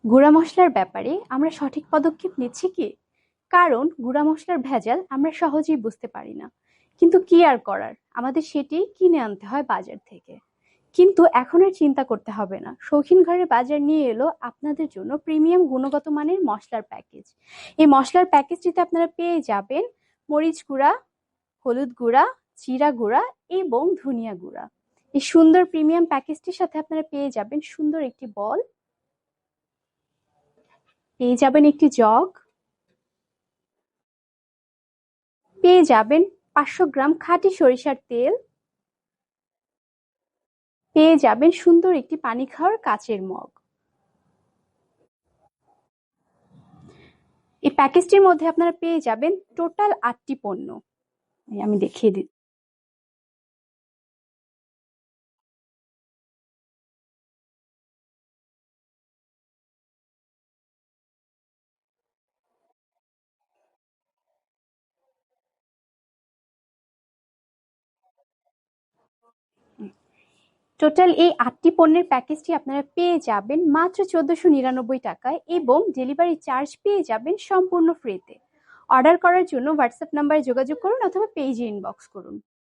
গুঁড়া মশলার ব্যাপারে আমরা সঠিক পদক্ষেপ নিচ্ছি কি? কারণ গুঁড়া মশলার ভেজাল আমরা সহজেই বুঝতে পারি না, কিন্তু কি আর করার, আমাদের সেটি কিনে আনতে হয় বাজার থেকে। কিন্তু এখন আর চিন্তা করতে হবে না, শৌখিন ঘরের বাজার নিয়ে এলো আপনাদের জন্য প্রিমিয়াম গুণগত মানের মশলার প্যাকেজ। এই মশলার প্যাকেজটিতে আপনারা পেয়ে যাবেন মরিচ গুঁড়া, হলুদ গুঁড়া, জিরা গুঁড়া এবং ধনিয়া গুঁড়া। এই সুন্দর প্রিমিয়াম প্যাকেজটির সাথে আপনারা পেয়ে যাবেন সুন্দর একটি বল, পেয়ে যাবেন একটি জগ, পেয়ে যাবেন 500 গ্রাম খাঁটি সরিষার তেল, পেয়ে যাবেন সুন্দর একটি পানি খাওয়ার কাচের মগ। এই প্যাকেজটির মধ্যে আপনারা পেয়ে যাবেন টোটাল 8টি পণ্য। আমি দেখিয়ে দিই। টোটাল এই 8টি পণ্যের প্যাকেজটি আপনারা পেয়ে যাবেন মাত্র 1499 টাকায় এবং ডেলিভারি চার্জ পেয়ে যাবেন সম্পূর্ণ ফ্রিতে। অর্ডার করার জন্য হোয়াটসঅ্যাপ নাম্বারে যোগাযোগ করুন অথবা পেজে ইনবক্স করুন।